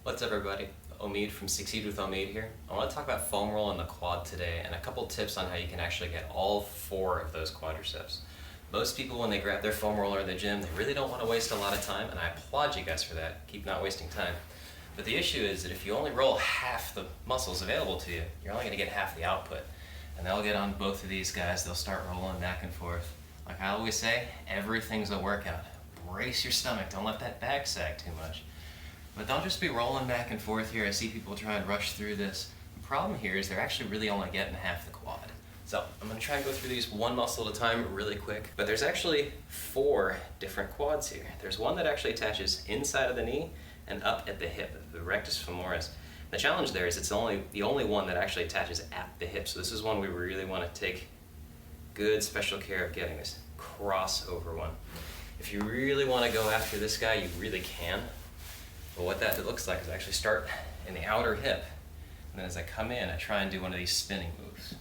What's up everybody? Omid from Succeed with Omid here. I want to talk about foam roll in the quad today and a couple tips on how you can actually get all four of those quadriceps. Most people when they grab their foam roller in the gym, they really don't want to waste a lot of time, and I applaud you guys for that. Keep not wasting time. But the issue is that if you only roll half the muscles available to you, you're only going to get half the output. And they'll get on both of these guys, they'll start rolling back and forth. Like I always say, everything's a workout. Brace your stomach, don't let that back sag too much. But don't just be rolling back and forth here. I see people try and rush through this. The problem here is they're actually really only getting half the quad. So I'm going to try and go through these one muscle at a time really quick. But there's actually four different quads here. There's one that actually attaches inside of the knee and up at the hip, the rectus femoris. The challenge there is it's the only one that actually attaches at the hip. So this is one we really want to take good special care of getting, this crossover one. If you really want to go after this guy, you really can. But what that looks like is I actually start in the outer hip, and then as I come in, I try and do one of these spinning moves.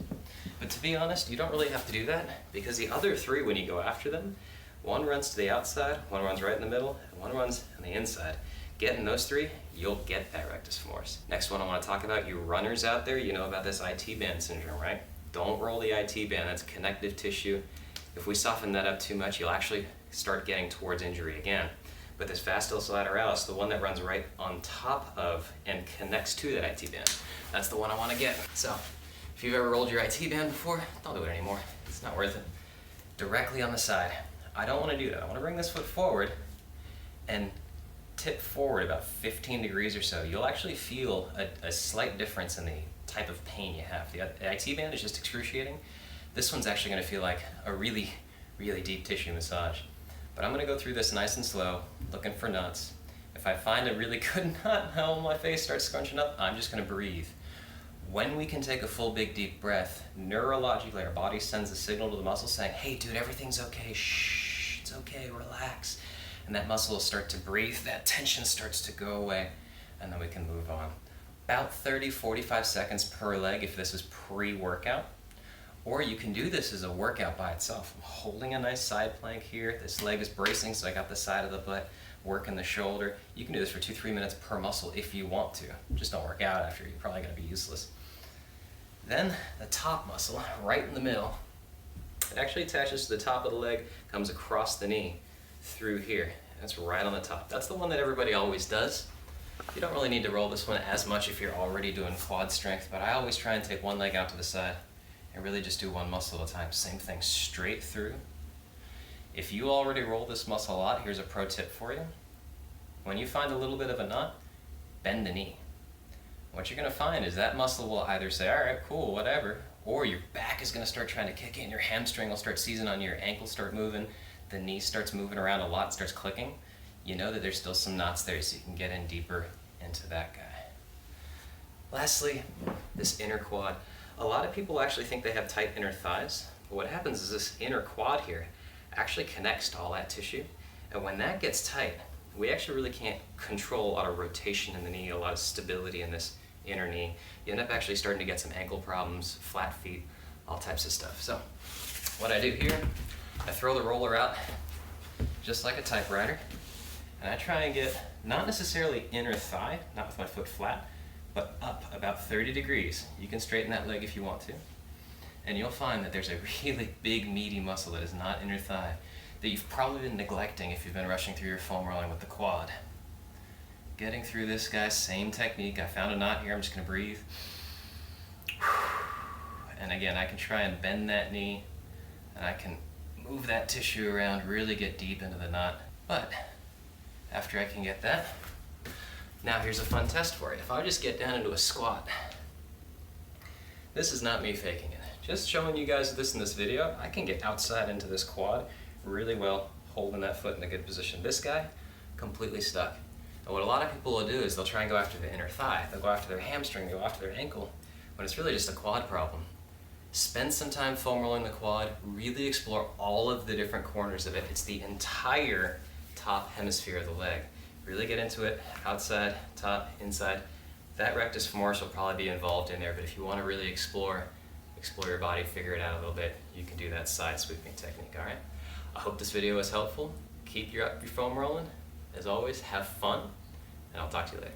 But to be honest, you don't really have to do that, because the other three, when you go after them, one runs to the outside, one runs right in the middle, and one runs on the inside. Getting those three, you'll get that rectus femoris. Next one I want to talk about, you runners out there, you know about this IT band syndrome, right? Don't roll the IT band, that's connective tissue. If we soften that up too much, you'll actually start getting towards injury again. But this fasciculus lateralis, the one that runs right on top of and connects to that IT band, that's the one I want to get. So, if you've ever rolled your IT band before, don't do it anymore. It's not worth it. Directly on the side. I don't want to do that. I want to bring this foot forward and tip forward about 15 degrees or so. You'll actually feel a slight difference in the type of pain you have. The IT band is just excruciating. This one's actually going to feel like a really, really deep tissue massage. But I'm going to go through this nice and slow, looking for knots. If I find a really good knot, how my face starts scrunching up, I'm just going to breathe. When we can take a full, big, deep breath, neurologically our body sends a signal to the muscle saying, hey dude, everything's okay, shh, it's okay, relax. And that muscle will start to breathe, that tension starts to go away, and then we can move on. About 30-45 seconds per leg if this is pre-workout. Or you can do this as a workout by itself. I'm holding a nice side plank here. This leg is bracing, so I got the side of the butt, working the shoulder. You can do this for 2-3 minutes per muscle if you want to. Just don't work out after, you're probably gonna be useless. Then the top muscle, right in the middle, it actually attaches to the top of the leg, comes across the knee, through here. That's right on the top. That's the one that everybody always does. You don't really need to roll this one as much if you're already doing quad strength, but I always try and take one leg out to the side and really just do one muscle at a time. Same thing, straight through. If you already roll this muscle a lot, here's a pro tip for you. When you find a little bit of a knot, bend the knee. What you're gonna find is that muscle will either say, all right, cool, whatever, or your back is gonna start trying to kick in, your hamstring will start seizing on your ankle, start moving, the knee starts moving around a lot, starts clicking. You know that there's still some knots there, so you can get in deeper into that guy. Lastly, this inner quad. A lot of people actually think they have tight inner thighs, but what happens is this inner quad here actually connects to all that tissue, and when that gets tight, we actually really can't control a lot of rotation in the knee, a lot of stability in this inner knee. You end up actually starting to get some ankle problems, flat feet, all types of stuff. So, what I do here, I throw the roller out just like a typewriter, and I try and get not necessarily inner thigh, not with my foot flat, but up about 30 degrees. You can straighten that leg if you want to. And you'll find that there's a really big meaty muscle that is not inner thigh that you've probably been neglecting if you've been rushing through your foam rolling with the quad. Getting through this guy, same technique. I found a knot here, I'm just gonna breathe. And again, I can try and bend that knee, and I can move that tissue around, really get deep into the knot. But after I can get that, now here's a fun test for you. If I just get down into a squat, this is not me faking it. Just showing you guys this in this video, I can get outside into this quad really well, holding that foot in a good position. This guy, completely stuck. And what a lot of people will do is they'll try and go after the inner thigh, they'll go after their hamstring, they'll go after their ankle, when it's really just a quad problem. Spend some time foam rolling the quad, really explore all of the different corners of it. It's the entire top hemisphere of the leg. Really get into it, outside, top, inside. That rectus femoris will probably be involved in there, but if you want to really explore your body, figure it out a little bit, you can do that side sweeping technique, all right? I hope this video was helpful. Keep your foam rolling. As always, have fun, and I'll talk to you later.